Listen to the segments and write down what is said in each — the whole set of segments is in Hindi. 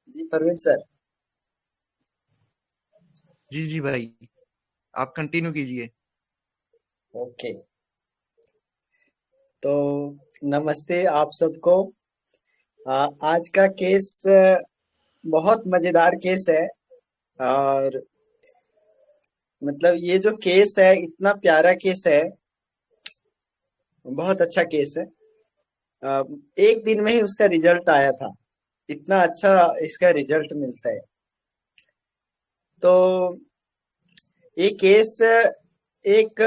जी परवीन सर। जी जी भाई, आप कंटिन्यू कीजिए। ओके। तो नमस्ते आप सबको। आज का केस बहुत मजेदार केस है। और मतलब ये जो केस है इतना प्यारा केस है। बहुत अच्छा केस है। अ, एक दिन में ही उसका रिजल्ट आया था। इतना अच्छा इसका रिजल्ट मिलता है। तो ये केस एक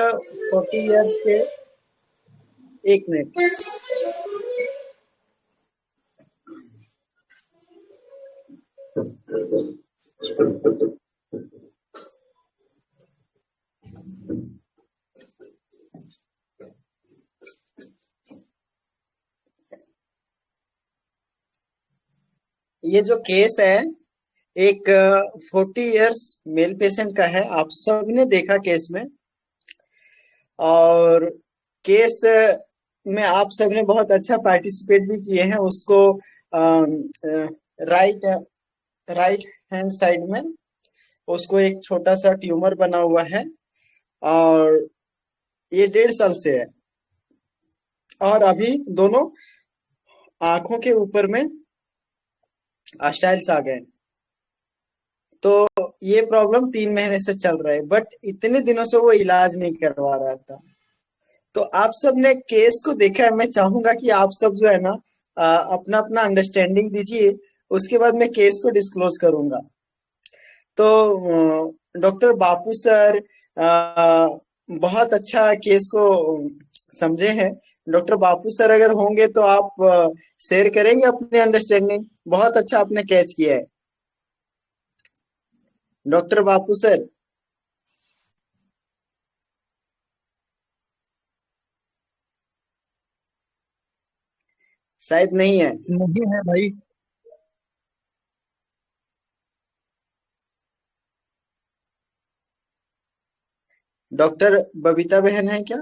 40 इयर्स के। एक मिनट। ये जो केस है एक 40 इयर्स मेल पेशेंट का है। आप सबने देखा केस में। और केस में आप सबने बहुत अच्छा पार्टिसिपेट भी किए हैं। उसको राइट राइट हैंड साइड में उसको एक छोटा सा ट्यूमर बना हुआ है। और ये 1.5 साल से है। और अभी दोनों आंखों के ऊपर में स्टाइल्स आ गए। तो ये प्रॉब्लम 3 महीने से चल रहा है, बट इतने दिनों से वो इलाज नहीं करवा रहा था। तो आप सब ने केस को देखा है। मैं चाहूंगा कि आप सब जो है ना अपना अपना अंडरस्टैंडिंग दीजिए। उसके बाद मैं केस को डिस्क्लोज करूंगा। तो डॉक्टर बापू सर बहुत अच्छा केस को समझे हैं। डॉक्टर बापू सर अगर होंगे तो आप शेयर करेंगे अपने अंडरस्टैंडिंग। बहुत अच्छा आपने कैच किया है डॉक्टर बापू सर। शायद नहीं है। नहीं है भाई। डॉक्टर बबीता बहन है क्या?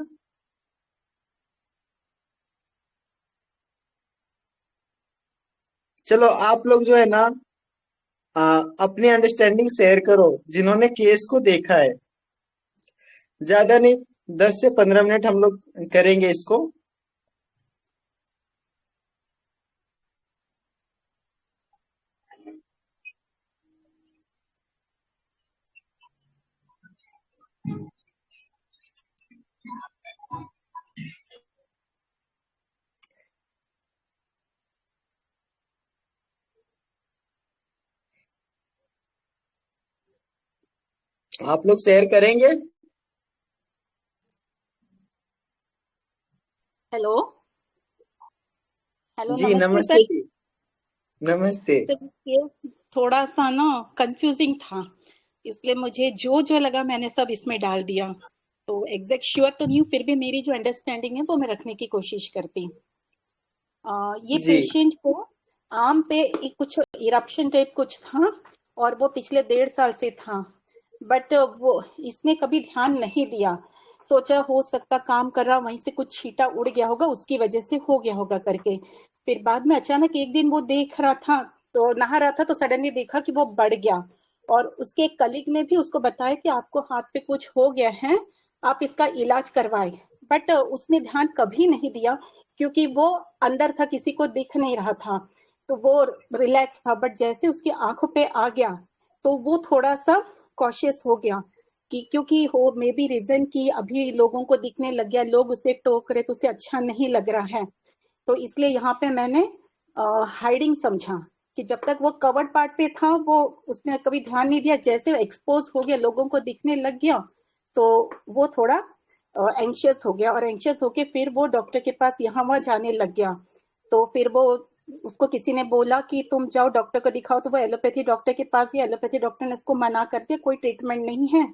चलो आप लोग जो है ना अपनी अंडरस्टैंडिंग शेयर करो जिन्होंने केस को देखा है। ज्यादा नहीं, 10 से 15 मिनट हम लोग करेंगे इसको। आप लोग शेयर करेंगे। हेलो। हेलो, जी नमस्ते नमस्ते सर। जी। नमस्ते। सर, केस थोड़ा सा ना कंफ्यूजिंग था, इसलिए मुझे जो जो लगा मैंने सब इसमें डाल दिया। तो एग्जैक्ट श्योर तो नहीं हूँ, फिर भी मेरी जो अंडरस्टैंडिंग है वो मैं रखने की कोशिश करती। ये जी। पेशेंट को आम पे कुछ इरप्शन टाइप कुछ था, और वो पिछले 1.5 साल से था। बट वो इसने कभी ध्यान नहीं दिया। सोचा हो सकता काम कर रहा वहीं से कुछ छींटा उड़ गया होगा, उसकी वजह से हो गया होगा करके। फिर बाद में अचानक एक दिन वो देख रहा था, तो नहा रहा था, तो सडनली देखा कि वो बढ़ गया। और उसके कलीग ने भी उसको बताया कि आपको हाथ पे कुछ हो गया है, आप इसका इलाज करवाए। बट उसने ध्यान कभी नहीं दिया, क्योंकि वो अंदर था, किसी को दिख नहीं रहा था, तो वो रिलैक्स था। बट जैसे उसकी आंखों पे आ गया, तो वो थोड़ा सा कॉशियस हो गया कि क्योंकि हो मे बी रीजन की अभी लोगों को दिखने लग गया, लोग उसे टोक रहे तो उसे अच्छा नहीं लग रहा है। तो इसलिए यहाँ पे मैंने हाइडिंग समझा कि जब तक वो कवर्ड पार्ट पे था वो उसने कभी ध्यान नहीं दिया। जैसे एक्सपोज हो गया, लोगों को दिखने लग गया, तो वो थोड़ा एंशियस हो गया, और एंशियस होके फिर वो डॉक्टर के पास यहाँ वहाँ जाने लग गया। तो फिर वो उसको किसी ने बोला कि तुम जाओ डॉक्टर को दिखाओ, तो वो एलोपैथी डॉक्टर के पास गया। एलोपैथी डॉक्टर ने उसको मना कर दिया, कोई ट्रीटमेंट नहीं है,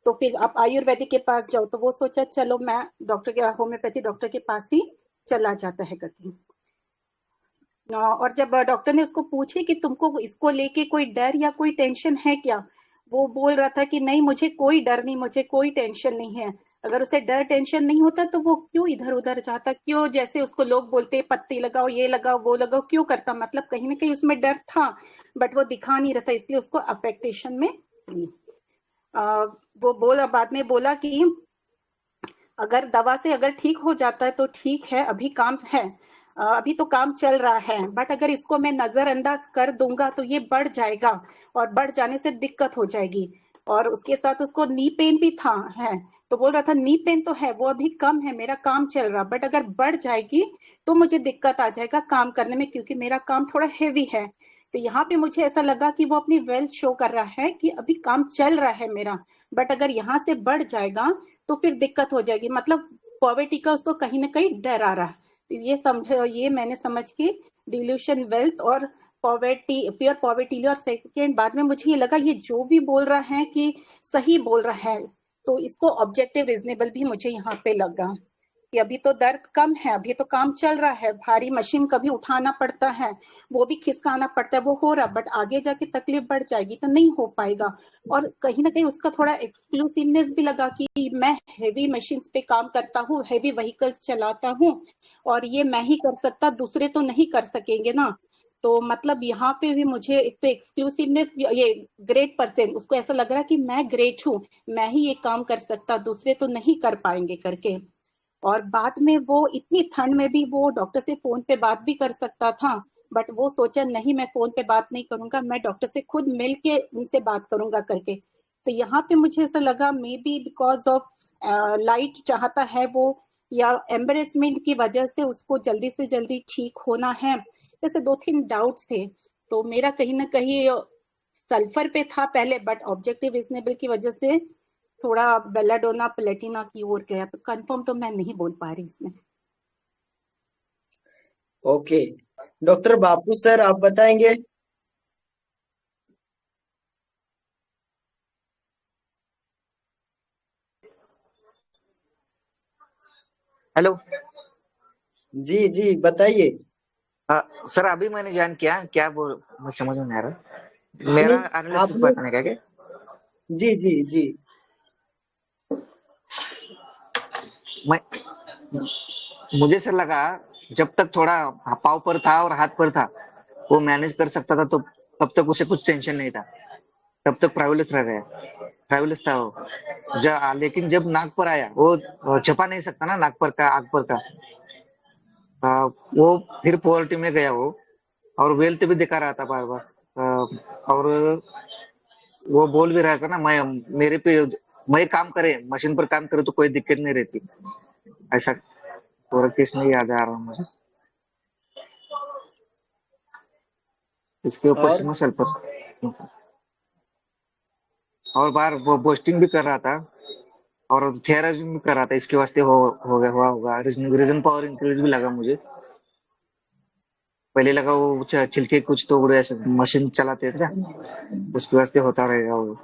तो फिर आप आयुर्वेदिक के पास जाओ। तो वो सोचा चलो मैं डॉक्टर के होम्योपैथी डॉक्टर के पास ही चला जाता है करके। और जब डॉक्टर ने उसको पूछे कि तुमको इसको लेके कोई डर या कोई टेंशन है क्या, वो बोल रहा था कि नहीं मुझे कोई डर नहीं, मुझे कोई टेंशन नहीं है, अगर उसे डर टेंशन नहीं होता तो वो क्यों इधर उधर जाता, क्यों जैसे उसको लोग बोलते पत्ती लगाओ, ये लगाओ, वो लगाओ, क्यों करता? मतलब कहीं ना कहीं उसमें डर था, बट वो दिखा नहीं रहता, इसलिए उसको अफेक्टेशन में थी। वो बोला, बाद में बोला कि अगर दवा से अगर ठीक हो जाता है तो ठीक है, अभी काम है, अभी तो काम चल रहा है, बट अगर इसको मैं नजरअंदाज कर दूंगा तो ये बढ़ जाएगा, और बढ़ जाने से दिक्कत हो जाएगी। और उसके साथ उसको नी पेन भी था, है, तो बोल रहा था नी पेन तो है, वो अभी कम है, मेरा काम चल रहा, बट अगर बढ़ जाएगी तो मुझे दिक्कत आ जाएगा काम करने में, क्योंकि मेरा काम थोड़ा हेवी है। तो यहाँ पे मुझे ऐसा लगा कि वो अपनी वेल्थ शो कर रहा है कि अभी काम चल रहा है मेरा, बट अगर यहाँ से बढ़ जाएगा तो फिर दिक्कत हो जाएगी, मतलब पॉवर्टी का उसको कहीं ना कहीं डर आ रहा है। ये समझो, ये मैंने समझ के डिल्यूशन वेल्थ और पॉवर्टी, फियर पॉवर्टी लिया। और सेकेंड, बाद में मुझे ये लगा ये जो भी बोल रहा है कि सही बोल रहा है, तो इसको ऑब्जेक्टिव रीजनेबल भी मुझे यहाँ पे लगा कि अभी तो दर्द कम है, अभी तो काम चल रहा है, भारी मशीन कभी उठाना पड़ता है, वो भी खिसकाना पड़ता है, वो हो रहा, बट आगे जाके तकलीफ बढ़ जाएगी तो नहीं हो पाएगा। और कहीं ना कहीं उसका थोड़ा एक्सक्लूसिवनेस भी लगा कि मैं हेवी मशीन पे काम करता हूँ, हेवी व्हीकल्स चलाता हूँ, और ये मैं ही कर सकता, दूसरे तो नहीं कर सकेंगे ना। तो मतलब यहाँ पे भी मुझे एक तो एक्सक्लूसिवनेस, ये ग्रेट पर्सन, उसको ऐसा लग रहा कि मैं ग्रेट हूँ, मैं ही ये काम कर सकता, दूसरे तो नहीं कर पाएंगे करके। और बाद में वो इतनी ठंड में भी वो डॉक्टर से फोन पे बात भी कर सकता था, बट वो सोचा नहीं, मैं फोन पे बात नहीं करूंगा, मैं डॉक्टर से खुद मिल के उनसे बात करूंगा करके। तो यहाँ पे मुझे ऐसा लगा may be because of light चाहता है वो, या एम्बेरसमेंट की वजह से उसको जल्दी से जल्दी ठीक होना है। जैसे दो तीन डाउट्स थे, तो मेरा कहीं ना कहीं सल्फर पे था पहले, बट ऑब्जेक्टिव रीजनेबल की वजह से थोड़ा बेलाडोना प्लेटिना की ओर गया, तो कंफर्म तो मैं नहीं बोल पा रही इसमें। ओके, डॉक्टर बापू सर आप बताएंगे? हेलो। जी जी बताइए। सर अभी मैंने जान किया क्या बोल, मुझे समझ में नहीं आ रहा, आपने मेरा एनालिसिस आपने बताने का क्या? जी जी जी। मैं मुझे सर लगा जब तक थोड़ा पाँव पर था और हाथ पर था वो मैनेज कर सकता था, तो तब तक उसे कुछ टेंशन नहीं था, तब तक प्राइवेलिस रह गया, प्राइवेलिस था वो। लेकिन जब नाक पर आया वो छपा नहीं सकता ना, नाक पर का, आग पर का। वो फिर पॉवर्टी में गया वो, और वेल्थ भी दिखा रहा था बार बार। और वो बोल भी रहा था ना, मैं मेरे पे मैं काम करे, मशीन पर काम करे तो कोई दिक्कत नहीं रहती, ऐसा पूरा केस नहीं याद आ रहा मुझे। इसके ऊपर से और मसल पर, और बार वो बोस्टिंग भी कर रहा था और थियरिज्म भी कर रहा था, इसके वास्ते हो गया हुआ होगा। रीजन पावर इंक्रीज भी लगा मुझे, पहले लगा वो छिलके कुछ तो उड़े, ऐसे मशीन चलाते थे क्या, उसके वास्ते होता रहेगा वो।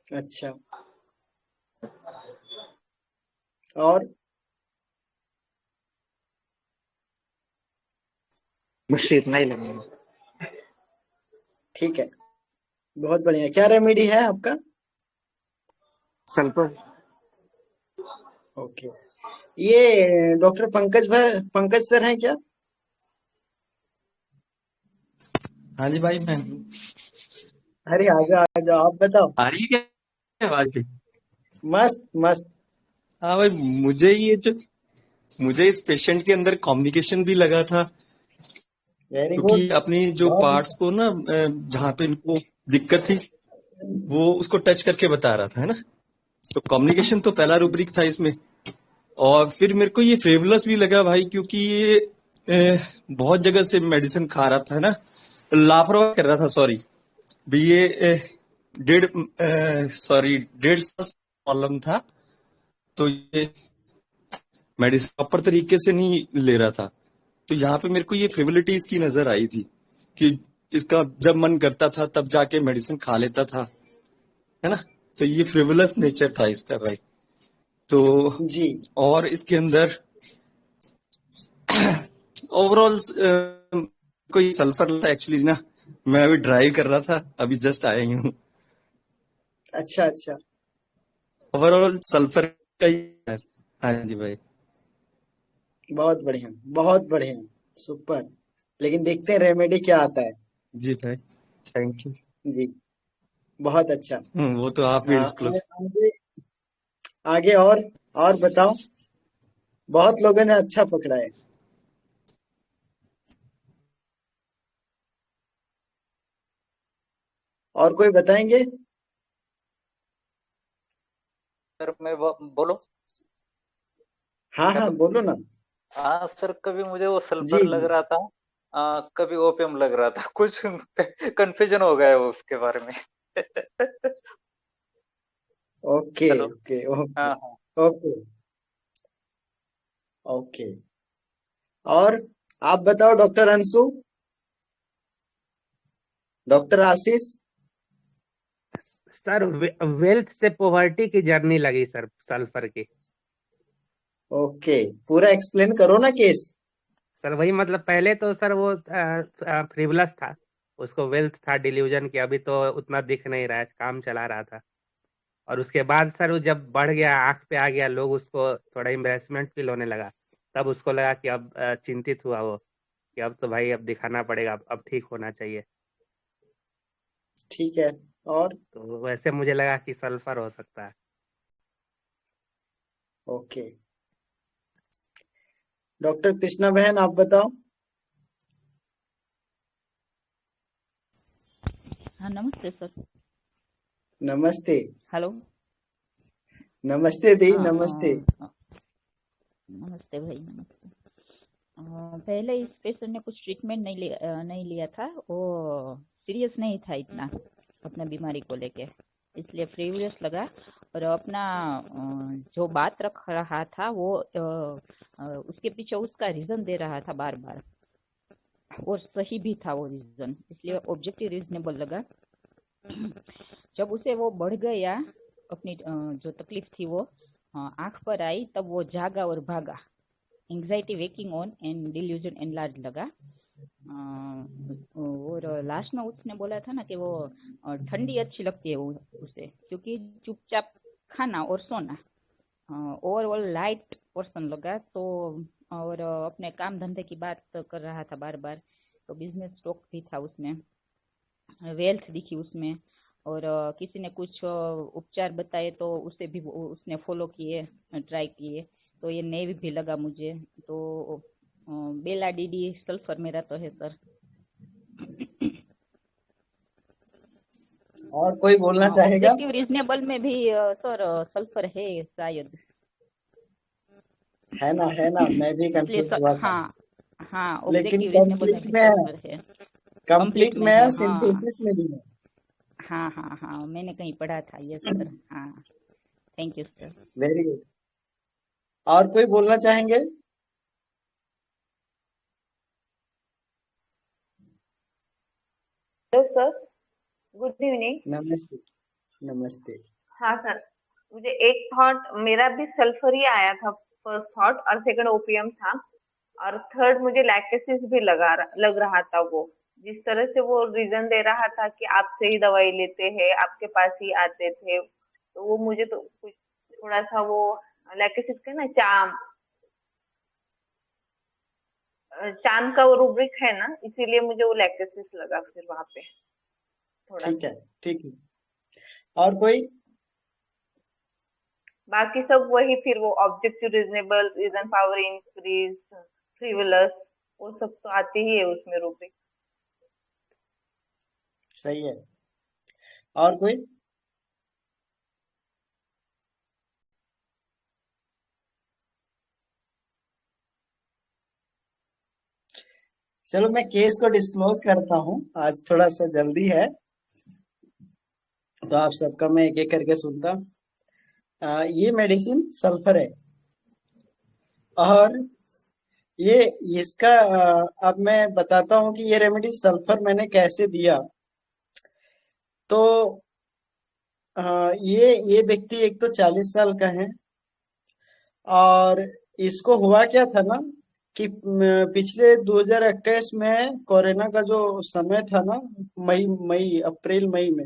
अच्छा, और बस इतना ही लगा। ठीक है, बहुत बढ़िया। क्या रेमेडी है आपका? सल्फर। ओके, ये डॉक्टर पंकज सर हैं क्या? हाँ जी भाई, मैं अरे आजा आजा, आप बताओ। आ रही है क्या आवाज की? मस्त मस्त। हाँ भाई, मुझे इस पेशेंट के अंदर कम्युनिकेशन भी लगा था, वेरी गुड। क्योंकि अपनी जो बहुत पार्ट्स को ना, जहाँ पे इनको दिक्कत थी वो उसको टच करके बता रहा था, है ना। तो कम्युनिकेशन तो पहला रूब्रिक था इसमें। और फिर मेरे को ये फ्रेवलस भी लगा भाई, क्योंकि ये बहुत जगह से मेडिसिन खा रहा था, है ना, लापरवाही कर रहा था। सॉरी भी, ये डेढ़ साल प्रॉब्लम था, तो ये मेडिसिन प्रॉपर तरीके से नहीं ले रहा था। तो यहाँ पे मेरे को ये फ्रिवलिटीज की नजर आई थी कि इसका जब मन करता था तब जाके मेडिसिन खा लेता था, है ना। तो ये फ्रिवलस नेचर था इसका भाई। तो जी। और इसके अंदर ओवरऑल कोई सल्फर एक्चुअली ना, मैं अभी ड्राइव कर रहा था, अभी जस्ट आया ही हूँ। अच्छा अच्छा। ओवरऑल सल्फर का ही है। हाँ जी भाई। बहुत बढ़िया, बहुत बढ़िया, सुपर। लेकिन देखते हैं रेमेडी क्या आता है। जी भाई, थैंक यू। जी, बहुत अच्छा। वो तो आप ही डिस्क्लोज। आगे, आगे और बताओ। बहुत लोगों ने अच्छा पकड़ा है। और कोई बताएंगे? सर मैं बोलो। हाँ हाँ, हेलो। बोलो ना। हाँ सर, कभी मुझे वो जी सल्फर लग जी। रहा था, कभी ओपियम लग रहा था। कुछ कंफ्यूजन हो गया है वो उसके बारे में। Okay hello. ओके हाँ ओके। हाँ। Okay okay. और आप बताओ डॉक्टर अंशु, डॉक्टर आशीष। सर वेल्थ से पॉवर्टी की जर्नी लगी सर सल्फर की। ओके, पूरा एक्सप्लेन करो ना केस। सर वही मतलब पहले तो सर वो फ्रिवलस था, उसको वेल्थ था डिल्यूजन की, अभी तो उतना दिख नहीं रहा है, काम चला रहा था। और उसके बाद सर वो जब बढ़ गया, आंख पे आ गया, लोग उसको थोड़ा एम्बेरसमेंट फील होने लगा, तब उसको लगा कि अब चिंतित हुआ वो कि अब तो भाई अब दिखाना पड़ेगा, अब ठीक होना चाहिए। ठीक है। और तो वैसे मुझे लगा कि सल्फर हो सकता है। ओके, डॉक्टर कृष्णा बहन आप बताओ। हाँ नमस्ते सर। नमस्ते। हेलो। नमस्ते दी, हाँ नमस्ते। नमस्ते भाई, नमस्ते। पहले इस पेशेंट ने कुछ ट्रीटमेंट नहीं लिया था, वो सीरियस नहीं था इतना अपना बीमारी को लेके, इसलिए फ्रीवियस लगा। और अपना जो बात रख रहा था वो उसके पीछे उसका रीजन दे रहा था बार बार, और सही भी था वो रीजन, इसलिए ऑब्जेक्टिव रीजनेबल लगा। जब उसे वो बढ़ गया, अपनी जो तकलीफ थी वो आंख पर आई, तब वो जागा और भागा। Anxiety waking on and delusion enlarge लगा। और लास्ट में उसने बोला था ना कि वो ठंडी अच्छी लगती है उसे, क्योंकि चुपचाप खाना और सोना। ओवरऑल लाइट पर्सन लगा। तो और अपने काम धंधे की बात कर रहा था बार बार, तो बिजनेस स्टॉक भी था उसमें, वेल्थ दिखी उसमें। और किसी ने कुछ उपचार बताए तो उसे भी उसने फॉलो किए, ट्राई किए, तो ये नए भी लगा मुझे। तो बेला डीडी सल्फर मेरा तो है सर। और कोई बोलना चाहेगा? ऑब्जेक्टिव रीजनेबल में भी सर सल्फर है शायद, है ना, है ना, मैं भी इसलिए कंफ्यूज हुआ था। हाँ हाँ, लेकिन ऑब्जेक्टिव रीजनेबल में कंप्लीट भी में है, सल्फर है। कंप्लीट कंप्लीट में में है, है, हाँ सिंथेसिस में भी है। हाँ हाँ हाँ, मैंने कहीं पढ़ा था ये सर। हाँ, thank you sir. Very good. और कोई बोलना चाहेंगे? Hello sir, good evening. नमस्ते। नमस्ते। हाँ सर, मुझे एक थॉट, मेरा भी सल्फर ही आया था फर्स्ट थॉट, और सेकंड ओपीएम था, और थर्ड मुझे लैक्टेसिस भी लग रहा था। वो जिस तरह से वो रीजन दे रहा था कि आपसे ही दवाई लेते हैं, आपके पास ही आते थे, तो वो मुझे तो कुछ थोड़ा सा वो लैक्टेसिस का ना चांद का वो रूब्रिक है ना, इसीलिए मुझे वो लैक्टेसिस लगा फिर वहां पे थोड़ा ठीक सा। है, ठीक है। और कोई? बाकी सब वही, फिर वो objective reasonable, reason power increase, frivolous, वो सब तो आते ही है उसमें रूब्रिक। सही है। और कोई? चलो मैं केस को डिस्क्लोज करता हूँ, आज थोड़ा सा जल्दी है, तो आप सबका मैं एक एक करके सुनता। ये मेडिसिन सल्फर है, और ये इसका अब मैं बताता हूँ कि ये रेमेडी सल्फर मैंने कैसे दिया। तो ये व्यक्ति एक तो 40 साल का है, और इसको हुआ क्या था ना कि पिछले 2021 में कोरोना का जो समय था ना, मई मई अप्रैल मई में,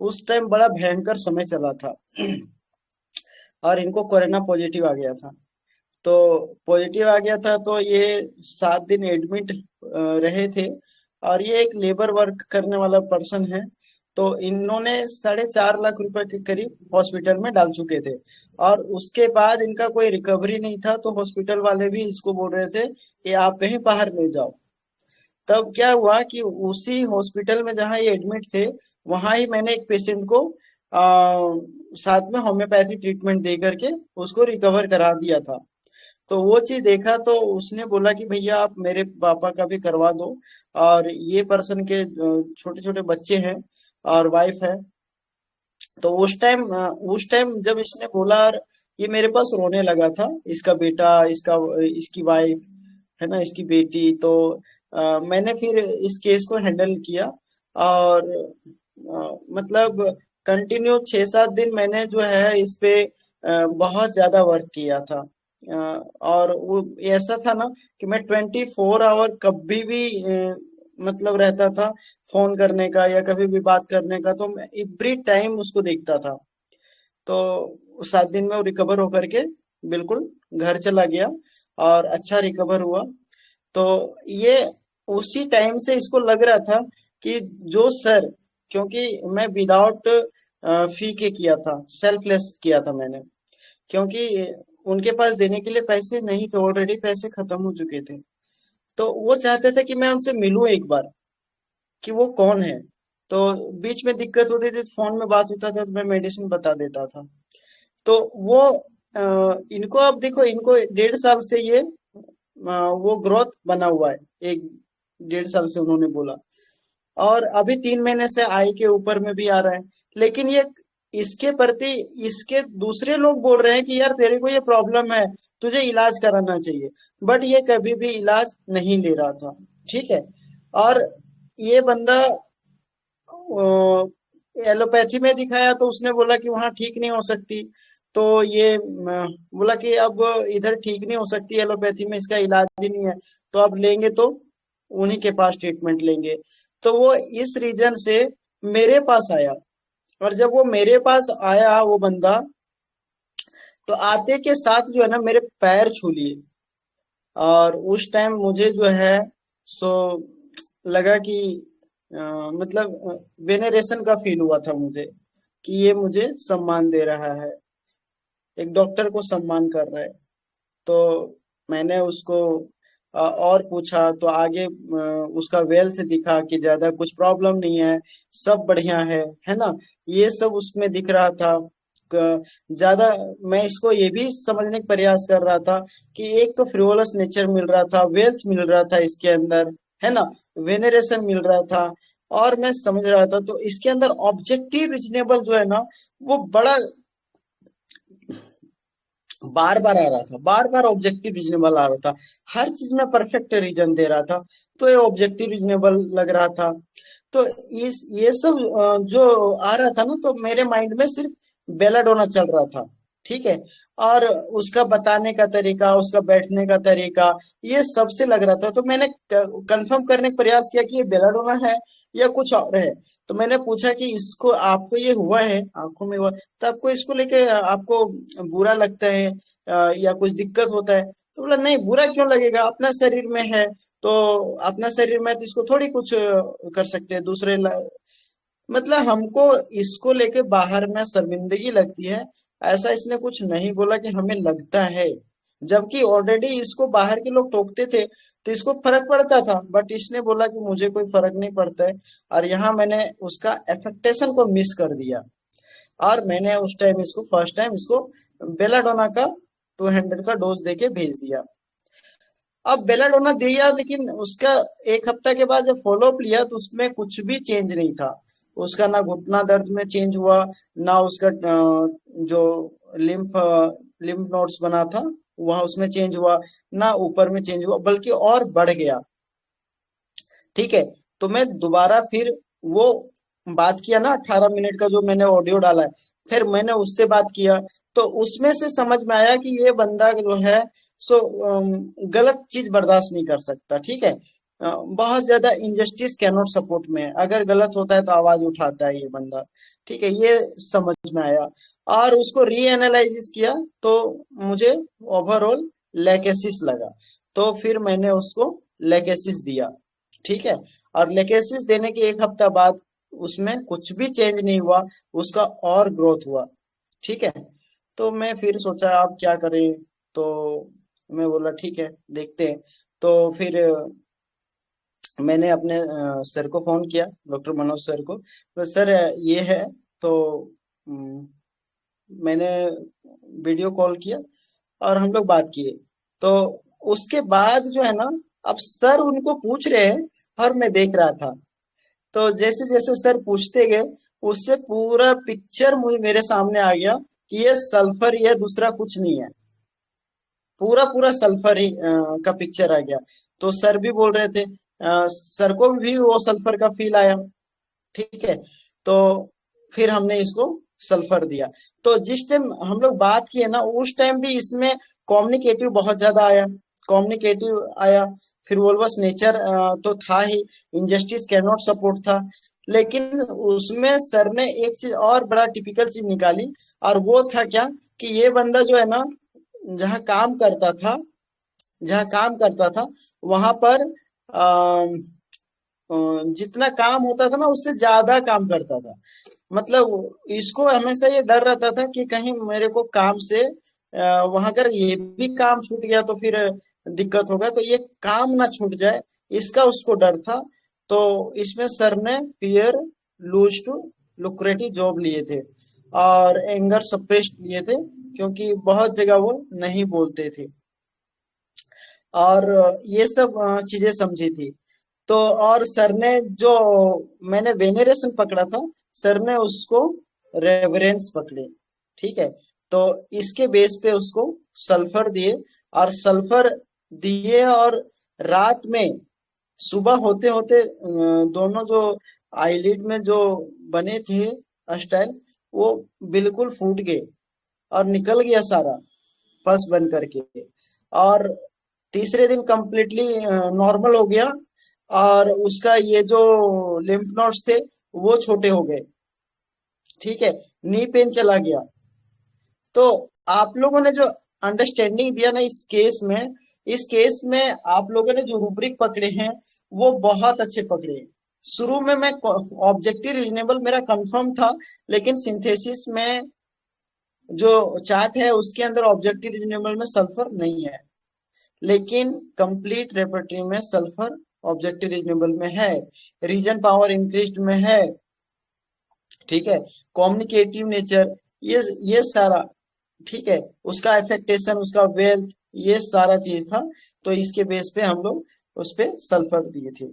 उस टाइम बड़ा भयंकर समय चला था। और इनको कोरोना पॉजिटिव आ गया था। तो पॉजिटिव आ गया था तो ये 7 दिन एडमिट रहे थे। और ये एक लेबर वर्क करने वाला पर्सन है। तो इन्होंने 4.5 लाख रुपए के करीब हॉस्पिटल में डाल चुके थे। और उसके बाद इनका कोई रिकवरी नहीं था, तो हॉस्पिटल वाले भी इसको बोल रहे थे कि आप कहीं बाहर ले जाओ। तब क्या हुआ कि उसी हॉस्पिटल में जहाँ ये एडमिट थे, वहां ही मैंने एक पेशेंट को साथ में होम्योपैथी ट्रीटमेंट दे करके उसको रिकवर करा दिया था। तो वो चीज देखा तो उसने बोला कि भैया आप मेरे पापा का भी करवा दो। और ये पर्सन के छोटे छोटे बच्चे हैं और वाइफ है। तो उस टाइम जब इसने बोला, और ये मेरे पास रोने लगा था, इसका बेटा, इसकी वाइफ है ना, इसकी बेटी। तो मैंने फिर इस केस को हैंडल किया। और मतलब कंटिन्यू 6-7 दिन मैंने जो है इस पे बहुत ज्यादा वर्क किया था। और वो ऐसा था ना कि मैं 24 आवर कभी भी मतलब रहता था फोन करने का या कभी भी बात करने का, तो मैं एवरी टाइम उसको देखता था। तो 7 दिन में वो रिकवर होकर के बिल्कुल घर चला गया और अच्छा रिकवर हुआ। तो ये उसी टाइम से इसको लग रहा था कि जो सर, क्योंकि मैं विदाउट फी के किया था, सेल्फलेस किया था मैंने, क्योंकि उनके पास देने के लिए पैसे नहीं थे, ऑलरेडी पैसे खत्म हो चुके थे। तो वो चाहते थे कि मैं उनसे मिलूं एक बार, कि वो कौन है। तो बीच में दिक्कत होती थी, फोन में बात होता था तो मैं मेडिसिन बता देता था। तो वो इनको अब देखो, इनको 1.5 साल से ये वो ग्रोथ बना हुआ है, 1-1.5 साल से उन्होंने बोला। और अभी 3 महीने से आई के ऊपर में भी आ रहा है। लेकिन ये इसके प्रति इसके दूसरे लोग बोल रहे हैं कि यार तेरे को ये प्रॉब्लम है, तुझे इलाज कराना चाहिए। बट ये कभी भी इलाज नहीं ले रहा था, ठीक है। और ये बंदा एलोपैथी में दिखाया तो उसने बोला कि वहां ठीक नहीं हो सकती। तो ये बोला कि अब इधर ठीक नहीं हो सकती, एलोपैथी में इसका इलाज ही नहीं है, तो अब लेंगे तो उन्हीं के पास ट्रीटमेंट लेंगे। तो वो इस रीजन से मेरे पास आया। और जब वो मेरे पास आया वो बंदा, तो आते के साथ जो है ना मेरे पैर छू लिए। और उस टाइम मुझे जो है सो लगा कि मतलब वेनेरेशन का फील हुआ था मुझे, कि ये मुझे सम्मान दे रहा है, एक डॉक्टर को सम्मान कर रहा है। तो मैंने उसको और पूछा तो आगे उसका वेल्थ दिखा कि ज्यादा कुछ प्रॉब्लम नहीं है, सब बढ़िया है ना, ये सब उसमें दिख रहा था। ज्यादा मैं इसको ये भी समझने का प्रयास कर रहा था कि एक तो फ्रिवोलस नेचर मिल रहा था, वेल्थ मिल रहा था इसके अंदर, है ना, वेनेरेशन मिल रहा था। और मैं समझ रहा था तो इसके अंदर ऑब्जेक्टिव रीजनेबल जो है ना, वो बड़ा बार बार आ रहा था, बार बार ऑब्जेक्टिव रीजनेबल आ रहा था, हर चीज में परफेक्ट रीजन दे रहा था। तो ये ऑब्जेक्टिव रीजनेबल लग रहा था। तो इस ये सब जो आ रहा था ना, तो मेरे माइंड में सिर्फ बेलाडोना चल रहा था, ठीक है। और उसका बताने का तरीका, उसका बैठने का तरीका, ये सबसे लग रहा था। तो मैंने कंफर्म करने का प्रयास किया कि ये बेलाडोना है या कुछ और है। तो मैंने पूछा कि इसको, आपको ये हुआ है, आंखों में हुआ, तो आपको इसको लेके आपको बुरा लगता है या कुछ दिक्कत होता है? तो बोला नहीं, बुरा क्यों लगेगा, अपना शरीर में है। तो अपना शरीर में तो इसको थोड़ी कुछ कर सकते हैं दूसरे मतलब हमको इसको लेके बाहर में शर्मिंदगी लगती है, ऐसा इसने कुछ नहीं बोला कि हमें लगता है। जबकि ऑलरेडी इसको बाहर के लोग टोकते थे तो इसको फर्क पड़ता था, बट इसने बोला कि मुझे कोई फर्क नहीं पड़ता है। और यहाँ मैंने उसका एफेक्टेशन को मिस कर दिया। और मैंने उस टाइम इसको फर्स्ट टाइम इसको बेलाडोना का 200 का डोज देके भेज दिया। अब बेलाडोना दिया, लेकिन उसका 1 हफ्ता के बाद जब फॉलोअप लिया तो उसमें कुछ भी चेंज नहीं था। उसका ना घुटना दर्द में चेंज हुआ, ना उसका जो लिम्फ लिम्फ नोड्स बना था वहां उसमें चेंज हुआ, ना ऊपर में चेंज हुआ, बल्कि और बढ़ गया, ठीक है। तो मैं दोबारा फिर वो बात किया ना, 18 मिनट का जो मैंने ऑडियो डाला है, फिर मैंने उससे बात किया। तो उसमें से समझ में आया कि ये बंदा जो है सो गलत चीज बर्दाश्त नहीं कर सकता, ठीक है। बहुत ज्यादा इंजस्टिस कैनॉट सपोर्ट में है, अगर गलत होता है तो आवाज उठाता है ये बंदा, ठीक है, ये समझ में आया। और उसको रीएनालाइसिस किया तो मुझे ओवरऑल लेकेसिस लगा। तो फिर मैंने उसको लेकेसिस दिया, ठीक है। और लेकेसिस देने के एक हफ्ता बाद उसमें कुछ भी चेंज नहीं हुआ, उसका और ग्रोथ हुआ, ठीक है। तो मैं फिर सोचा आप क्या करें, तो मैं बोला ठीक है देखते हैं। तो फिर मैंने अपने सर को फोन किया, डॉक्टर मनोज सर को, तो सर ये है। तो अम, मैंने वीडियो कॉल किया और हम लोग बात किए। तो उसके बाद जो है ना, अब सर उनको पूछ रहे हैं और मैं देख रहा था। तो जैसे जैसे सर पूछते गए, उससे पूरा पिक्चर मुझे मेरे सामने आ गया कि ये सल्फर, ये दूसरा कुछ नहीं है, पूरा पूरा सल्फर ही का पिक्चर आ गया। तो सर भी बोल रहे थे, सर को भी वो सल्फर का फील आया, ठीक है। तो फिर हमने इसको सल्फर दिया। तो जिस टाइम हम लोग बात किए ना, उस टाइम भी इसमें कम्युनिकेटिव बहुत ज्यादा आया, कम्युनिकेटिव आया। फिर वोल्वस नेचर तो था ही, इंजस्टिस कैन नॉट सपोर्ट था। लेकिन उसमें सर ने एक चीज और बड़ा टिपिकल चीज निकाली, और वो था क्या, कि ये बंदा जो है ना, जहाँ काम करता था जहाँ काम करता था वहां पर जितना काम होता था ना, उससे ज्यादा काम करता था। मतलब इसको हमेशा ये डर रहता था कि कहीं मेरे को काम से वहां अगर ये भी काम छूट गया तो फिर दिक्कत होगा, तो ये काम ना छूट जाए, इसका उसको डर था। तो इसमें सर ने पियर लूज टू लुक्रेटिव जॉब लिए थे और एंगर सप्रेस्ड लिए थे, क्योंकि बहुत जगह वो नहीं बोलते थे, और ये सब चीजें समझी थी। तो और सर ने जो, मैंने वेनेरेशन पकड़ा था, सर ने उसको रेवरेंस पकड़े, ठीक है। तो इसके बेस पे उसको सल्फर दिए, और सल्फर दिए, और रात में सुबह होते होते दोनों जो आईलिड में जो बने थे स्टाइल, वो बिल्कुल फूट गए और निकल गया सारा पस बन करके। और तीसरे दिन कंप्लीटली नॉर्मल हो गया, और उसका ये जो लिम्फ नोड्स थे वो छोटे हो गए, ठीक है। नी पेन चला गया। तो आप लोगों ने जो अंडरस्टैंडिंग दिया ना इस केस में आप लोगों ने जो रूब्रिक पकड़े हैं वो बहुत अच्छे पकड़े हैं। शुरू में मैं ऑब्जेक्टिव रीजनेबल मेरा कंफर्म था, लेकिन सिंथेसिस में जो चार्ट है उसके अंदर ऑब्जेक्टिव रीजनेबल में सल्फर नहीं है, लेकिन कंप्लीट रेपर्टरी में सल्फर ऑब्जेक्टिव रीजनेबल में है, रीजन पावर इंक्रीज्ड में है, ठीक है। कम्युनिकेटिव नेचर, ये सारा, ठीक है। उसका एफेक्टेशन, उसका वेल्थ, ये सारा चीज था। तो इसके बेस पे हम लोग उस पे सल्फर दिए थे।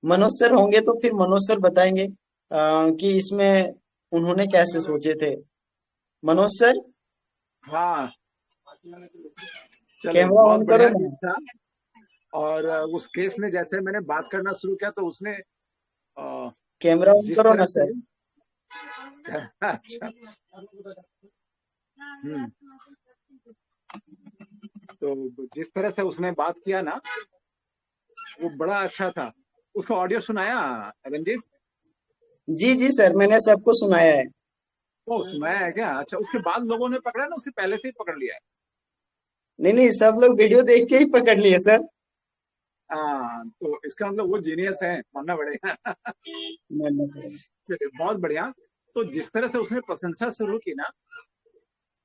मनोज सर होंगे तो फिर मनोज सर बताएंगे कि इसमें उन्होंने कैसे सोचे थे। मनोज सर, हाँ, चलो कैमरा बहुत ऑन करो बढ़िया ना। केस था। और उस केस ने जैसे मैंने बात करना शुरू किया तो उसने कैमरा ऑन जिस करो तरह ना से सर। अच्छा, तो जिस तरह से उसने बात किया ना, वो बड़ा अच्छा था। उसका ऑडियो सुनाया रंजीत? जी जी सर, मैंने सबको सुनाया है। वो सुनाया है क्या? अच्छा, उसके बाद लोगों ने पकड़ा ना, उसके पहले से ही पकड़ लिया है? नहीं नहीं, सब लोग वीडियो देख के ही पकड़ लिए सर। हाँ, तो इसका मतलब वो जीनियस है, मानना पड़ेगा। चलिए बहुत बढ़िया। तो जिस तरह से उसने प्रशंसा शुरू की ना,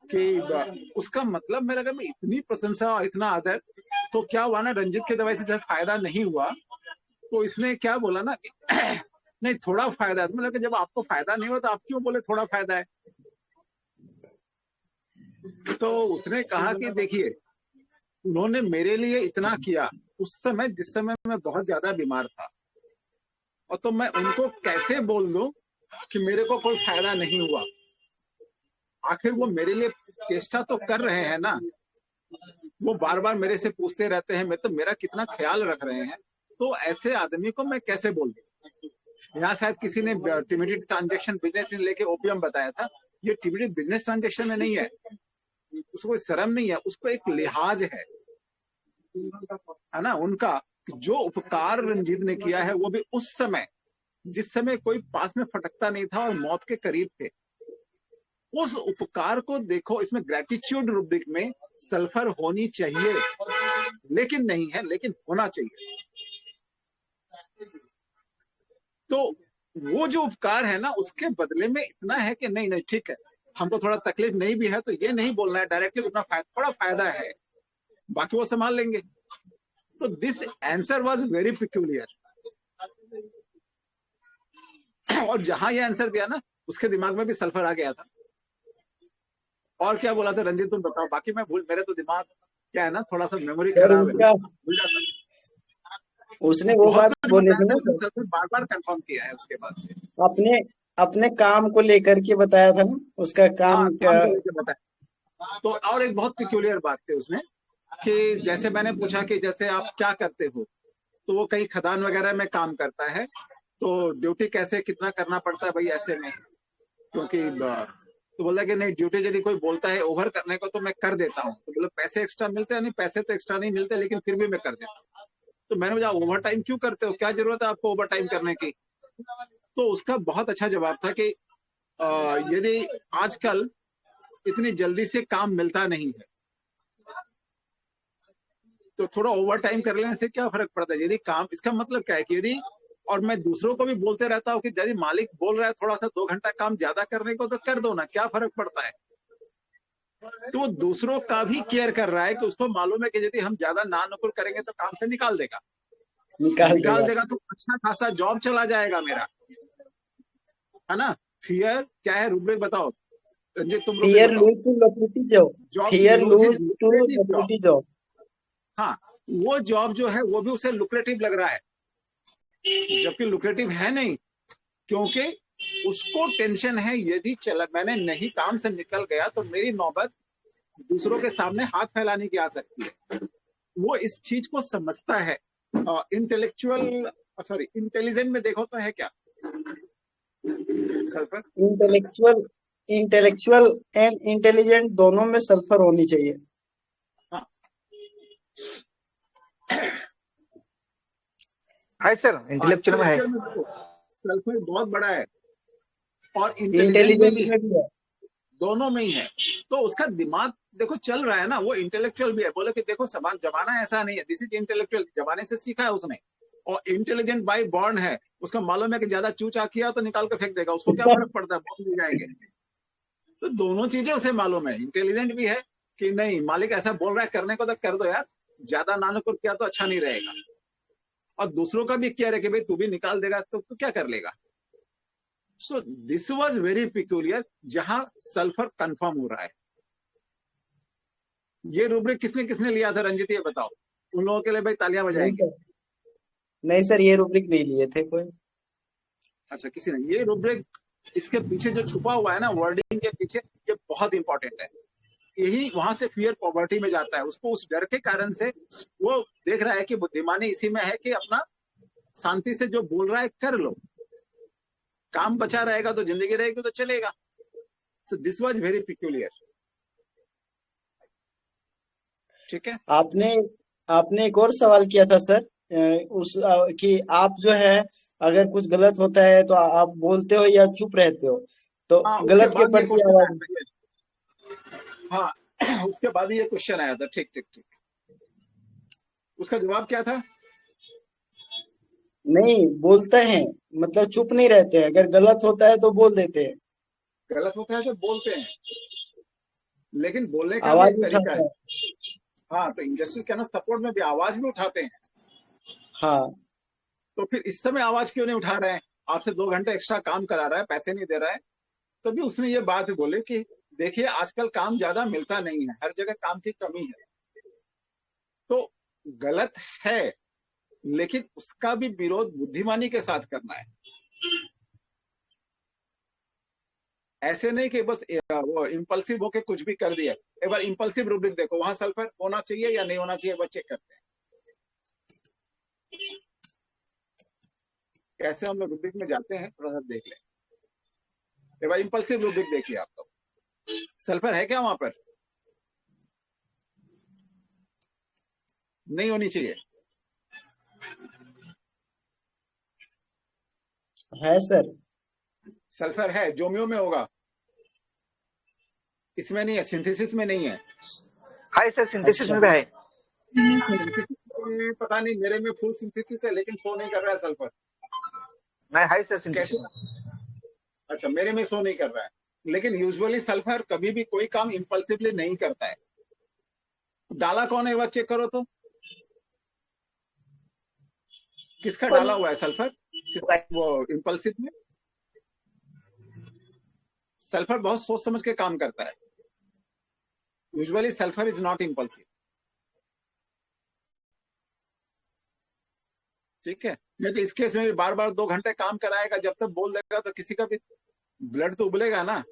कि उसका मतलब मेरा अगर इतनी प्रशंसा और इतना आदर, तो क्या हुआ ना, रंजित की दवाई से जब फायदा नहीं हुआ तो इसने क्या बोला ना, नहीं थोड़ा फायदा है। मतलब कि जब आपको फायदा नहीं हुआ तो आप क्यों बोले थोड़ा फायदा है? तो उसने कहा कि देखिए, उन्होंने मेरे लिए इतना किया उस समय, जिस समय मैं बहुत ज्यादा बीमार था, और तो मैं उनको कैसे बोल दूं कि मेरे को कोई फायदा नहीं हुआ? आखिर वो मेरे लिए चेष्टा तो कर रहे हैं ना, वो बार बार मेरे से पूछते रहते हैं, तो मेरा कितना ख्याल रख रहे हैं, तो ऐसे आदमी को मैं कैसे बोल दूं? यहाँ शायद किसी ने टिमिडी ट्रांजेक्शन बिजनेस लेके ओपीएम बताया था। ये टिमिडी बिजनेस ट्रांजेक्शन में नहीं है, उसको कोई शर्म नहीं है, उसको एक लिहाज है ना उनका, जो उपकार रंजीत ने किया है वो भी उस समय जिस समय कोई पास में फटकता नहीं था और मौत के करीब थे। उस उपकार को देखो, इसमें ग्रेटिट्यूड रुब्रिक में सल्फर होनी चाहिए, लेकिन नहीं है, लेकिन होना चाहिए। तो वो जो उपकार है ना, उसके बदले में इतना है कि नहीं नहीं ठीक है, हमको थोड़ा तकलीफ नहीं भी है तो ये नहीं बोलना है डायरेक्टली, उतना थोड़ा फायदा है, बाकी वो संभाल लेंगे। तो this answer was very peculiar. और जहां ये आंसर दिया ना, उसके दिमाग में भी सल्फर आ गया था। और क्या बोला था रंजीत, तुम बताओ, बाकी मैं भूल, मेरे तो दिमाग क्या है ना, थोड़ा सा मेमोरी सर खराब है, उसका भूल जाता हूँ। उसने वो बहुत बात कुछ बोली बताया थी था, ना लेकिन सर, सल्फर बार बार कंफर्म किया है उसके बाद से। अपने अपने काम को लेकर के बताया था ना, उसका हाँ, काम काम क्या। को लेकर बताया। तो और एक बहुत पिक्यूलियर बात थी उसने, कि जैसे मैंने पूछा कि जैसे आप क्या करते हो, तो वो कहीं खदान वगैरह में काम करता है, तो ड्यूटी कैसे कितना करना पड़ता है भाई ऐसे में, क्योंकि तो बोला कि नहीं, ड्यूटी यदि कोई बोलता है ओवर करने को तो मैं कर देता हूँ। तो बोला पैसे एक्स्ट्रा मिलते हैं? नहीं, पैसे तो एक्स्ट्रा नहीं मिलते, लेकिन फिर भी मैं कर देता हूँ। तो मैंने बोला ओवर टाइम क्यों करते हो, क्या जरूरत है आपको ओवर टाइम करने की? तो उसका बहुत अच्छा जवाब था कि यदि आजकल इतनी जल्दी से काम मिलता नहीं है, तो थोड़ा ओवर टाइम कर लेने से क्या फर्क पड़ता है? यदि काम, इसका मतलब क्या है कि यदि, और मैं दूसरों को भी बोलते रहता हूँ कि यदि मालिक बोल रहा है थोड़ा सा 2 घंटा काम ज्यादा करने को, तो कर दो ना, क्या फर्क पड़ता है? तो वो दूसरों का भी केयर कर रहा है, कि उसको मालूम है कि यदि हम ज्यादा ना नुकुर करेंगे तो काम से निकाल देगा, निकाल निकाल देगा। देगा तो अच्छा खासा जॉब चला जाएगा मेरा, है ना? फियर क्या है रुब्रिक बताओ, रंजीत तुम रुब्रिक फियर बताओ। Lose to lucrative job. Job to fear lose lose his to lucrative job. Lucrative job. हाँ, वो जॉब जो है वो भी उसे लुक्रेटिव लग रहा है, जबकि लुक्रेटिव है नहीं, क्योंकि उसको टेंशन है यदि चला मैंने नहीं काम से निकल गया तो मेरी नौबत दूसरों के सामने हाथ फैलाने की आ सकती है। वो इस चीज को समझता है। इंटेलेक्चुअल, सॉरी, इंटेलिजेंट में देखो तो है क्या sulphur? Intellectual intellectual and intelligent दोनों में सल्फर होनी चाहिए। हाँ, है सर, इंटेलेक्चुअल में है। इंटेलेक्चुअल में देखो सल्फर बहुत बड़ा है, और इंटेलिजेंट में इंटेलिजेंट भी है, में भी है। दोनों में ही है। तो उसका दिमाग देखो चल रहा है ना, वो इंटेलेक्चुअल भी है। बोले कि देखो समान जमाना ऐसा नहीं है, दिस इज इंटेलेक्चुअल, जमाने से सीखा है उसने। और इंटेलिजेंट बाय बॉर्न है, उसका मालूम है कि ज्यादा चूचा किया तो निकाल कर फेंक देगा, उसको क्या फर्क पड़ता है, बॉम्ब मिल जाएंगे। तो दोनों चीजें उसे मालूम है, इंटेलिजेंट भी है कि नहीं मालिक ऐसा बोल रहा है करने को तो कर दो यार, ज्यादा नानुकुर किया तो अच्छा नहीं रहेगा। और दूसरों का भी क्या है कि भाई तू भी निकाल देगा तो तू क्या कर लेगा। So this was very peculiar, जहां सल्फर कंफर्म हो रहा है। ये रूब्रिक किसने किसने लिया था रंजित, ये बताओ, उन लोगों के लिए भाई तालियां नहीं बजाएंगे। सर, नहीं सर, ये रूब्रिक नहीं लिए थे कोई। अच्छा, किसी ने ये रूब्रिक, इसके पीछे जो छुपा हुआ है ना वर्डिंग के पीछे, ये बहुत इंपॉर्टेंट है। यही वहां से फियर पॉवर्टी में जाता है, उसको उस डर के कारण से वो देख रहा है कि बुद्धिमानी इसी में है कि अपना शांति से जो बोल रहा है कर लो, काम बचा रहेगा तो जिंदगी रहेगी तो चलेगा। So this was very peculiar. ठीक है, आपने आपने एक और सवाल किया था सर, कि आप जो है अगर कुछ गलत होता है तो आप बोलते हो या चुप रहते हो, तो हाँ उसके गलत के बाद ये प्रति क्वेश्चन आया आवाज। था हाँ उसके बाद ये क्वेश्चन आया था, ठीक ठीक ठीक, उसका जवाब क्या था? नहीं बोलते हैं, मतलब चुप नहीं रहते हैं, अगर गलत होता है तो बोल देते हैं, गलत होता है तो बोलते हैं, लेकिन बोलने का भी आवाज एक तरीका उठाते है। हैं। हाँ, तो इंडस्ट्री के ना सपोर्ट में भी आवाज भी उठाते हैं। हाँ, तो फिर इस समय आवाज क्यों नहीं उठा रहे हैं? आपसे 2 घंटे एक्स्ट्रा काम करा रहा है, पैसे नहीं दे रहा है, तभी उसने ये बात बोले कि देखिए आजकल काम ज्यादा मिलता नहीं है, हर जगह काम की कमी है। तो गलत है, लेकिन उसका भी विरोध बुद्धिमानी के साथ करना है। ऐसे नहीं कि बस वो इम्पल्सिव होके कुछ भी कर दिया। एक बार इम्पल्सिव रूब्रिक देखो, वहां सल्फर होना चाहिए या नहीं होना चाहिए, वो चेक करते हैं। कैसे हम लोग रूब्रिक में जाते हैं, थोड़ा सा देख लें। एक बार इम्पल्सिव रूब्रिक देखिए आप लोग, सल्फर है क्या वहां पर? नहीं होनी चाहिए। है सर। सल्फर है, जोमियो में होगा। इसमें नहीं है, सिंथेसिस में नहीं है। हाय सर, सिंथेसिस अच्छा में भी है। सिंथेसिस में पता नहीं, मेरे में फुल सिंथेसिस है लेकिन शो नहीं कर रहा है सल्फर। नहीं, हाय सर सिंथेसिस कैसे? में। अच्छा, मेरे में शो नहीं कर रहा है, लेकिन यूजुअली सल्फर कभी भी कोई काम इम्पल्सिवली नहीं करता है। डाला कौन है, एक बार चेक करो तो, किसका डाला हुआ है सल्फर वो इम्पल्सिव में? सल्फर बहुत सोच समझ के काम करता है। Usually sulphur is not impulsive. ठीक है, नहीं तो इस केस में भी बार बार 2 घंटे काम कराएगा, जब तक बोल देगा तो किसी का भी ब्लड तो उबलेगा ना।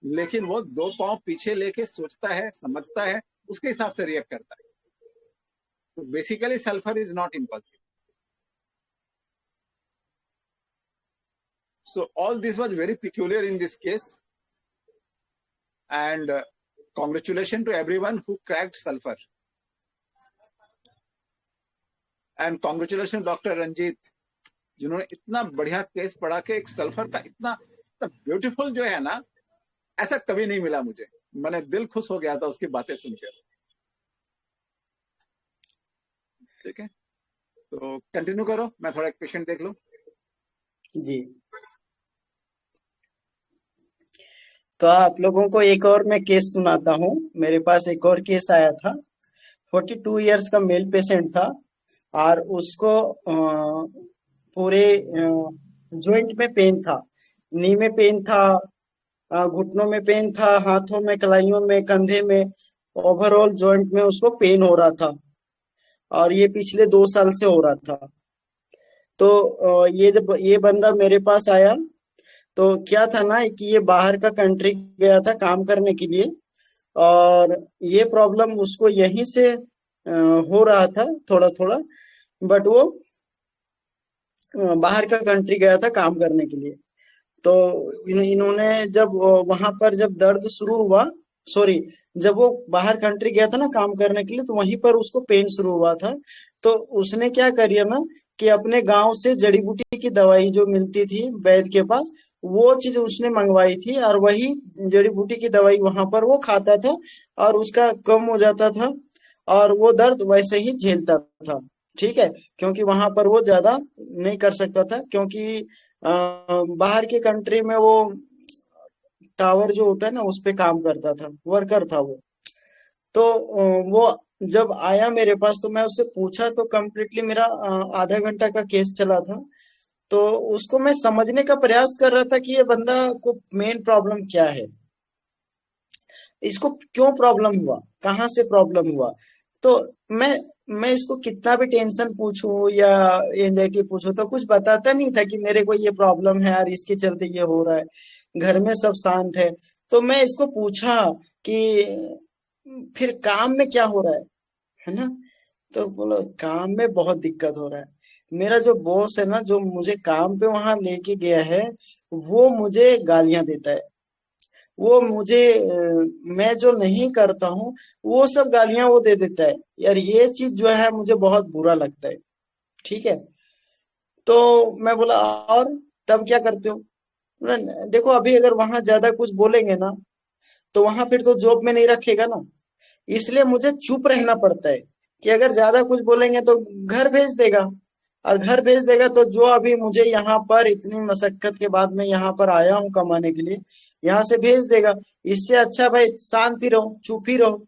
लेकिन वो 2 पांव पीछे लेके सोचता है, समझता है, उसके हिसाब से रिएक्ट करता है। तो basically sulphur is not impulsive. So all this was very peculiar in this case, and congratulations to everyone who cracked sulfur, and congratulations Dr. Ranjit, जिन्होंने इतना बढ़िया केस पढ़ा के एक सल्फर का इतना ब्यूटीफुल जो है ना, ऐसा कभी नहीं मिला मुझे। मैंने दिल खुश हो गया था उसकी बातें सुनकर। ठीक है, तो कंटिन्यू करो, मैं थोड़ा एक पेशेंट देख लूं। जी। तो आप लोगों को एक और मैं केस सुनाता हूँ। मेरे पास एक और केस आया था। 42 इयर्स का मेल पेशेंट था और उसको पूरे जॉइंट में पेन था, नी में पेन था, घुटनों में पेन था, हाथों में, कलाइयों में, कंधे में, ओवरऑल जॉइंट में उसको पेन हो रहा था और ये पिछले 2 साल से हो रहा था। तो ये जब ये बंदा मेरे पास आया तो क्या था ना कि ये बाहर का कंट्री गया था काम करने के लिए और ये प्रॉब्लम उसको यहीं से हो रहा था थोड़ा थोड़ा, बट वो बाहर का कंट्री गया था काम करने के लिए। तो इन्होंने जब वहां पर जब दर्द शुरू हुआ, सॉरी, जब वो बाहर कंट्री गया था ना काम करने के लिए, तो वहीं पर उसको पेन शुरू हुआ था। तो उसने क्या करिए ना कि अपने गांव से जड़ी बूटी की दवाई जो मिलती थी वैद्य के पास, वो चीज उसने मंगवाई थी और वही जड़ी बूटी की दवाई वहां पर वो खाता था और उसका कम हो जाता था और वो दर्द वैसे ही झेलता था। ठीक है, क्योंकि वहां पर वो ज्यादा नहीं कर सकता था, क्योंकि बाहर के कंट्री में वो टावर जो होता है ना उस पे काम करता था, वर्कर था वो। तो वो जब आया मेरे पास तो मैं उससे पूछा, तो कम्प्लीटली मेरा आधा घंटा का केस चला था। तो उसको मैं समझने का प्रयास कर रहा था कि ये बंदा को मेन प्रॉब्लम क्या है, इसको क्यों प्रॉब्लम हुआ, कहाँ से प्रॉब्लम हुआ। तो मैं इसको कितना भी टेंशन पूछूं या एंजाइटी पूछूं तो कुछ बताता नहीं था कि मेरे को ये प्रॉब्लम है यार, इसके चलते ये हो रहा है, घर में सब शांत है। तो मैं इसको पूछा कि फिर काम में क्या हो रहा है ना। तो बोलो काम में बहुत दिक्कत हो रहा है, मेरा जो बॉस है ना जो मुझे काम पे वहां लेके गया है, वो मुझे गालियां देता है, वो मुझे मैं जो नहीं करता हूँ वो सब गालियां वो दे देता है यार, ये चीज जो है मुझे बहुत बुरा लगता है। ठीक है, तो मैं बोला और तब क्या करते हो। बोला, देखो अभी अगर वहां ज्यादा कुछ बोलेंगे ना तो वहां फिर तो जॉब में नहीं रखेगा ना, इसलिए मुझे चुप रहना पड़ता है कि अगर ज्यादा कुछ बोलेंगे तो घर भेज देगा, और घर भेज देगा तो जो अभी मुझे यहाँ पर इतनी मशक्कत के बाद मैं यहाँ पर आया हूँ कमाने के लिए, यहाँ से भेज देगा। इससे अच्छा भाई शांति रहो, चुप ही रहो।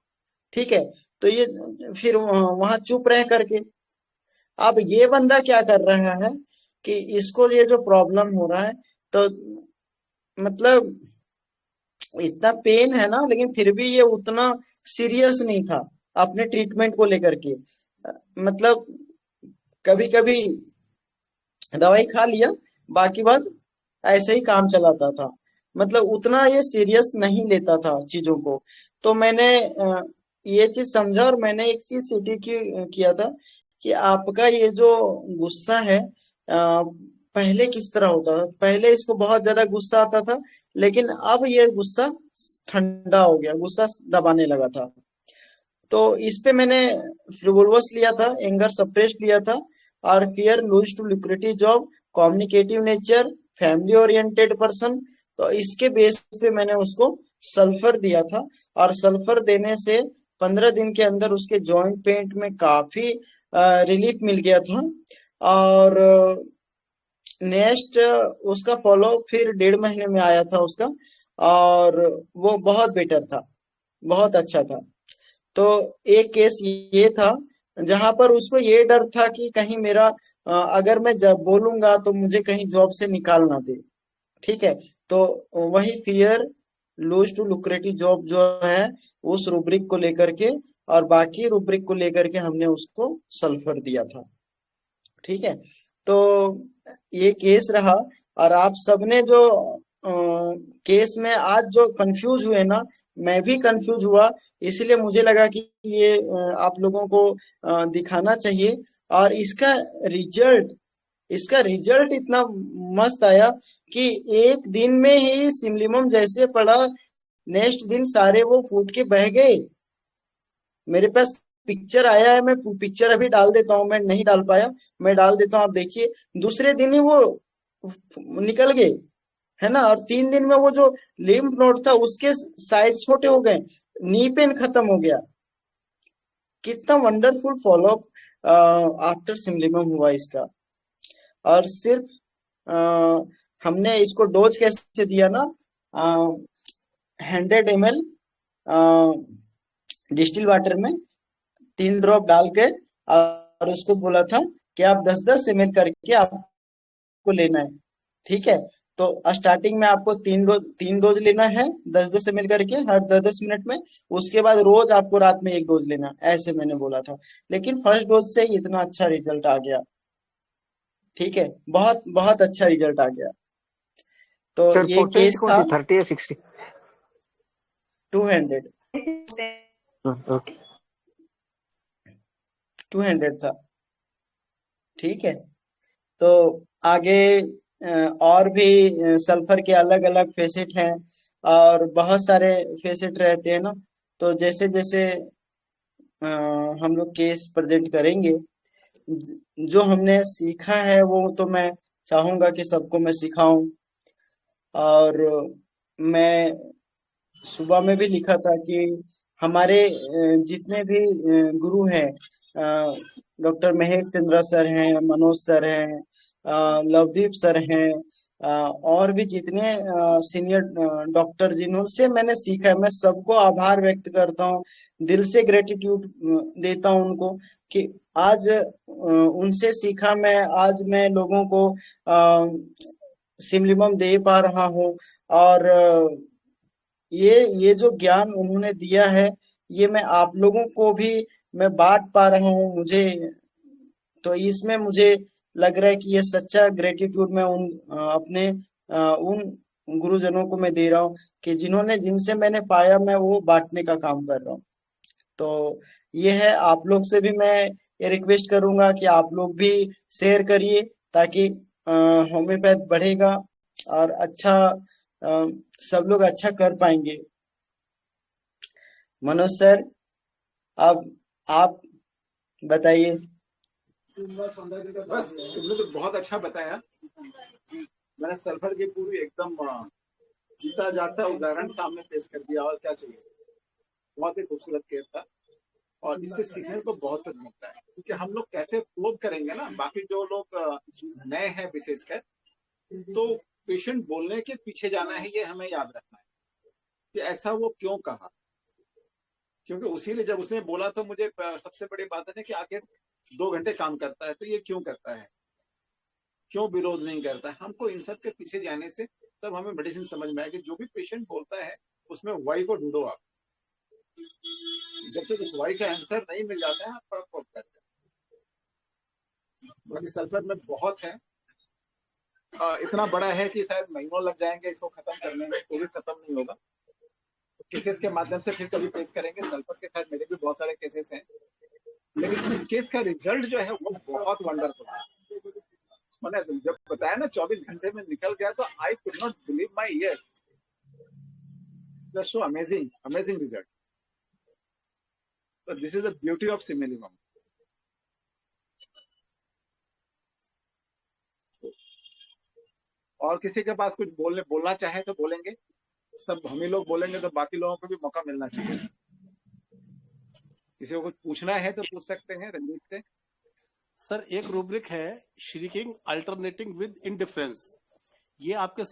ठीक है, तो ये फिर वहां चुप रह करके, अब ये बंदा क्या कर रहा है कि इसको ये जो प्रॉब्लम हो रहा है, तो मतलब इतना पेन है ना, लेकिन फिर भी ये उतना सीरियस नहीं था अपने ट्रीटमेंट को लेकर के। मतलब कभी कभी दवाई खा लिया, बाकी बात ऐसे ही काम चलाता था, मतलब उतना ये सीरियस नहीं लेता था चीजों को। तो मैंने ये चीज समझा और मैंने एक चीज सिटी किया था कि आपका ये जो गुस्सा है पहले किस तरह होता था। पहले इसको बहुत ज्यादा गुस्सा आता था, लेकिन अब ये गुस्सा ठंडा हो गया, गुस्सा दबाने लगा था। तो इस पे मैंने रिवोल्वर्स लिया था, एंगर सप्रेस लिया था, और fear, lose to liquidity job, communicative nature, family oriented person. तो इसके बेस पे मैंने उसको सल्फर दिया था, और सल्फर देने से 15 दिन के अंदर उसके जॉइंट पेन में काफी रिलीफ मिल गया था। और नेक्स्ट उसका फॉलो फिर 1.5 महीने में आया था उसका, और वो बहुत बेटर था, बहुत अच्छा था। तो एक केस ये था जहां पर उसको ये डर था कि कहीं मेरा अगर मैं जब बोलूंगा तो मुझे कहीं जॉब से निकाल ना दे। ठीक है, तो वही fear lose to lucrative job जो है, उस रूब्रिक को लेकर के और बाकी रूब्रिक को लेकर के हमने उसको सल्फर दिया था। ठीक है, तो ये केस रहा। और आप सबने जो केस में आज जो कंफ्यूज हुए ना, मैं भी कंफ्यूज हुआ, इसलिए मुझे लगा कि ये आप लोगों को दिखाना चाहिए। और इसका रिजल्ट इतना मस्त आया कि एक दिन में ही सिमलिमम जैसे पड़ा, नेक्स्ट दिन सारे वो फूट के बह गए। मेरे पास पिक्चर आया है, मैं पिक्चर अभी डाल देता हूँ, मैं नहीं डाल पाया, मैं डाल देता हूँ, आप देखिए। दूसरे दिन ही वो निकल गए, है ना। और 3 दिन में वो जो लिम्फ नोड था उसके साइज छोटे हो गए, नी पेन खत्म हो गया। कितना वंडरफुल फॉलो आफ्टर सिमलिमम हुआ इसका। और सिर्फ अ, हमने इसको डोज कैसे दिया ना, 100 ml डिस्टिल वाटर में 3 ड्रॉप डाल के, और उसको बोला था कि आप 10-10 ml करके आपको लेना है। ठीक है, तो स्टार्टिंग में आपको 3 डोज लेना है, 10-10 ml करके हर 10-10 मिनट में। उसके बाद रोज आपको रात में 1 डोज लेना है, ऐसे मैंने बोला था। लेकिन फर्स्ट डोज से ही इतना अच्छा रिजल्ट आ गया। ठीक है, बहुत बहुत अच्छा रिजल्ट आ गया। तो सर ये पोटेंसी केस कौन था। सी 30 या 60? 200 ओके। 200 था। ठीक है, तो आगे और भी सल्फर के अलग अलग फेसेट हैं, और बहुत सारे फेसेट रहते हैं ना। तो जैसे जैसे हम लोग केस प्रेजेंट करेंगे, जो हमने सीखा है वो तो मैं चाहूंगा कि सबको मैं सिखाऊं। और मैं सुबह में भी लिखा था कि हमारे जितने भी गुरु हैं, डॉक्टर महेश चंद्रा सर हैं, मनोज सर हैं, लवदीप सर हैं, और भी जितने सीनियर डॉक्टर जिन्होंने मैंने सीखा है, मैं सबको आभार व्यक्त करता हूँ, दिल से ग्रेटिट्यूड देता हूँ उनको, कि आज उनसे सीखा मैं, आज मैं लोगों को सिमलिमम दे पा रहा हूँ। और ये जो ज्ञान उन्होंने दिया है, ये मैं आप लोगों को भी मैं बांट पा रहा हूँ। मुझे तो इसमें मुझे लग रहा है कि ये सच्चा ग्रेटिट्यूड मैं अपने उन गुरुजनों को मैं दे रहा हूँ, कि जिन्होंने जिनसे मैंने पाया, मैं वो बांटने का काम कर रहा हूँ। तो ये है, आप लोग से भी मैं ये रिक्वेस्ट करूंगा कि आप लोग भी शेयर करिए, ताकि होम्योपैथ बढ़ेगा और अच्छा सब लोग अच्छा कर पाएंगे। मनोज सर, अब आप बताइए। बस तुमने तो बहुत अच्छा बताया। मैंने सल्फर की पूरी एकदम जीता जागता उदाहरण सामने पेश कर दिया, और क्या चाहिए। बहुत ही खूबसूरत केस था, और इससे सीखने को बहुत कुछ मिलता है, क्योंकि हम लोग कैसे प्रूव करेंगे ना, बाकी जो लोग नए हैं विशेषकर, तो पेशेंट बोलने के पीछे जाना है, ये हमें याद रखना है कि ऐसा वो क्यों कहा। क्योंकि उसी लिए जब उसने बोला तो मुझे सबसे बड़ी बात है कि आखिर 2 घंटे काम करता है तो ये क्यों करता है, क्यों विरोध नहीं करता है। हमको इन सब के पीछे जाने से तब हमें मेडिसिन समझ में आएगी। जो भी पेशेंट बोलता है उसमें वाई को ढूंढो आप। जब तक उस वाई का आंसर नहीं मिल जाता है आप फर्क फर्क करते हैं। बाकी सल्फर में बहुत है, इतना बड़ा है कि शायद महीनों लग जाएंगे इसको खत्म करने में, तो भी खत्म नहीं होगा। केसेस के माध्यम से फिर कभी पेश करेंगे। सल्फर के साथ मेरे भी बहुत सारे केसेस हैं, लेकिन इस केस का रिजल्ट जो है वो बहुत वंडरफुल है। मैंने जब बताया ना 24 घंटे में निकल गया, तो I could not believe my years. So amazing, amazing result. So this is the beauty of similimum. और किसी के पास कुछ बोलना चाहे तो बोलेंगे। सब हम ही लोग बोलेंगे तो बाकी लोगों को भी मौका मिलना चाहिए। किसी को कुछ पूछना है तो पूछ सकते हैं रंजीत से। सर एक रूब्रिक है श्रीकिंग अल्टरनेटिंग विद इंडिफरेंस, ये आपके